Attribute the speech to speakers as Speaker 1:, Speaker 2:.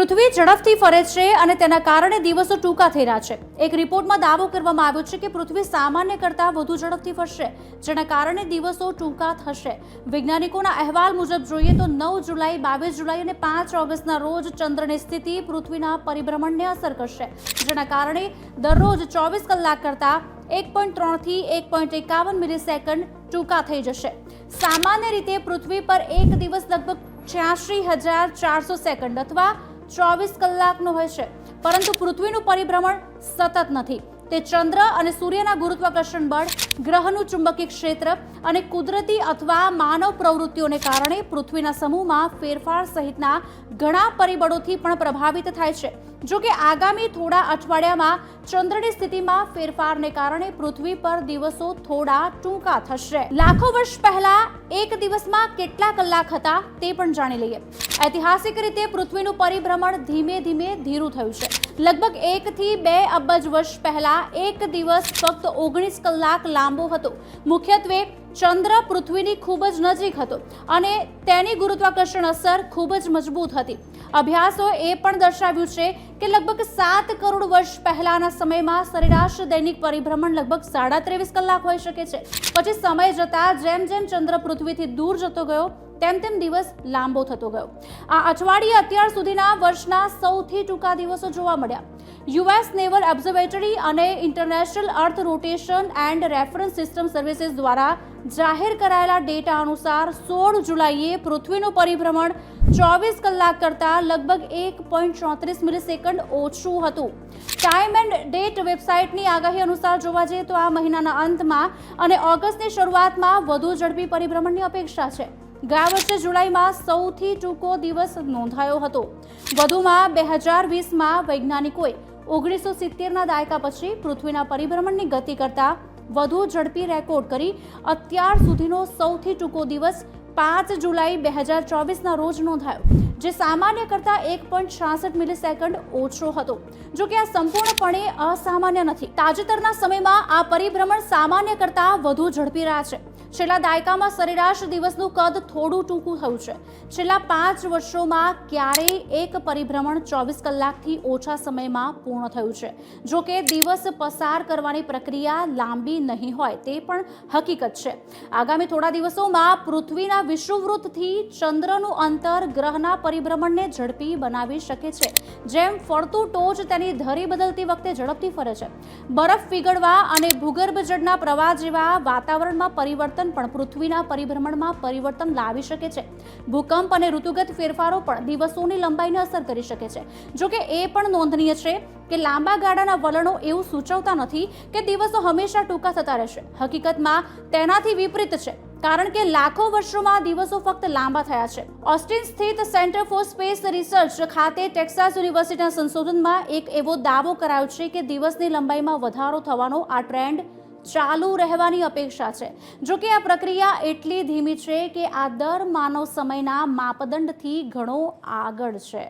Speaker 1: પૃથ્વી ઝડપથી ફરે છે અને તેના કારણે દિવસો ટૂંકા થઈ રહ્યા છે। એક રિપોર્ટમાં દાવો કરવામાં આવ્યો છે કે પૃથ્વી સામાન્ય કરતાં વધુ ઝડપથી ફરશે, જેના કારણે દિવસો ટૂંકા થશે। વૈજ્ઞાનિકોના અહેવાલ મુજબ જોઈએ તો 9 જુલાઈ, 22 જુલાઈ અને 5 ઓગસ્ટના રોજ ચંદ્રની સ્થિતિ પૃથ્વીના પરિભ્રમણને અસર કરશે, જેના કારણે દરરોજ 24 કલાક કરતાં 1.3 થી 1.51 મિલીસેકન્ડ ટૂંકા થઈ જશે। સામાન્ય રીતે પૃથ્વી પર એક દિવસ લગભગ 86,400 સેકન્ડ અથવા 24 કલાકનો હોય છે, પરંતુ પૃથ્વીનું પરિભ્રમણ સતત નથી। તે ચંદ્ર અને સૂર્યના ગુરુત્વાકર્ષણ બળ, ગ્રહનું ચુંબકીય ક્ષેત્ર અને કુદરતી અથવા માનવ પ્રવૃત્તિઓને કારણે પૃથ્વીના સમૂહમાં ફેરફાર સહિતના ઘણા પરિબળોથી પણ પ્રભાવિત થાય છે। જો કે આગામી થોડા અઠવાડિયામાં ચંદ્રની સ્થિતિમાં ફેરફારને કારણે પૃથ્વી પર દિવસો થોડા ટૂંકા થશે। લાખો વર્ષ પહેલા એક દિવસમાં કેટલા કલાક હતા તે પણ જાણી લઈએ। ઐતિહાસિક રીતે પૃથ્વીનું પરિભ્રમણ ધીમે ધીમે ધીરું થયું છે। લગભગ 1 થી 2 અબજ વર્ષ પહેલા એક દિવસ ફક્ત 19 કલાક લાંબો હતો। મુખ્યત્વે ચંદ્ર પૃથ્વીની ખૂબ જ નજીક હતો અને તેની ગુરુત્વાકર્ષણ અસર ખૂબ જ મજબૂત હતી। અભ્યાસોએ એ પણ દર્શાવ્યું છે કે લગભગ 7 કરોડ વર્ષ પહેલાના સમયમાં સરેરાશ દૈનિક પરિભ્રમણ લગભગ 23.5 કલાક હોઈ શકે છે। પછી સમય જતાં જેમ જેમ ચંદ્ર પૃથ્વીથી દૂર જતો ગયો તેમ તેમ દિવસ લાંબો થતો ગયો। આ અઠવાડિયે અત્યાર સુધીના વર્ષના સૌથી ટૂંકા દિવસો જોવા મળ્યા। યુએસ નેવલ ઓબ્ઝર્વેટરી અને international earth rotation and reference system services દ્વારા જાહેર કરાયેલા ડેટા અનુસાર 16 જુલાઈએ પૃથ્વીનું પરિભ્રમણ 24 કલાક કરતાં લગભગ 1.34 મિલીસેકન્ડ ઓછું હતું। ટાઈમ એન્ડ ડેટ વેબસાઇટની આગાહી અનુસાર જોવા જઈએ તો આ મહિનાના અંતમાં અને ઓગસ્ટની શરૂઆતમાં વધુ ઝડપી પરિભ્રમણની અપેક્ષા છે। ગયા વર્ષે જુલાઈમાં સૌથી ટૂંકો દિવસ નોંધાયો હતો। વધુમાં 2020માં વૈજ્ઞાનિકોએ 1970ના દાયકા પછી પૃથ્વીના પરિભ્રમણની ગતિ કરતાં વધુ ઝડપી રેકોર્ડ કરી અત્યાર સુધીનો સૌથી ટૂંકો દિવસ 5 જુલાઈ 2024ના રોજ નોંધાયો, જે સામાન્ય કરતાં 1.66 મિલીસેકન્ડ ઓછો હતો। જો કે આ સંપૂર્ણપણે અસામાન્ય નથી। તાજેતરના સમયમાં આ પરિભ્રમણ સામાન્ય કરતાં વધુ ઝડપી રહ્યા છે। છેલ્લા દાયકામાં સરેરાશ દિવસનું કદ થોડું ટૂંકું થયું છે। છેલ્લા 5 વર્ષોમાં ક્યારેય એક પરિભ્રમણ 24 કલાકથી ઓછા સમયમાં પૂર્ણ થયું છે। જો કે દિવસ પસાર કરવાની પ્રક્રિયા લાંબી નહીં હોય તે પણ હકીકત છે। આગામી થોડા દિવસોમાં પૃથ્વીના વિષુવવૃત્તથી ચંદ્રનું અંતર ગ્રહના પરિભ્રમણને ઝડપી બનાવી શકે છે। જેમ ફરતું ટોચ તેની ધરી બદલતી વખતે ઝડપથી ફરે છે, બરફ પીગળવા અને ભૂગર્ભ જળના પ્રવાહ જેવા વાતાવરણમાં પરિવર્તન પણ પૃથ્વીના પરિભ્રમણમાં પરિવર્તન લાવી શકે છે। ભૂકંપ અને ઋતુગત ફેરફારો પણ દિવસોની લંબાઈને અસર કરી શકે છે। જો કે એ પણ નોંધનીય છે કે લાંબા ગાળાના વલણો એવું સૂચવતા નથી કે દિવસો હંમેશા ટૂંકા થતા રહેશે। હકીકતમાં તેનાથી વિપરીત છે, કારણ કે લાખો વર્ષોમાં દિવસો ફક્ત લાંબા થયા છે। ઓસ્ટિન સ્થિત સેન્ટર ફોર સ્પેસ રિસર્ચ ખાતે ટેક્સાસ યુનિવર્સિટીના સંશોધનમાં એક એવો દાવો કરાયો છે કે દિવસની લંબાઈમાં વધારો થવાનો આ ટ્રેન્ડ ચાલુ રહેવાની અપેક્ષા છે। જો કે આ પ્રક્રિયા એટલી ધીમી છે કે આ દર માનવ સમયના માપદંડથી ઘણો આગળ છે।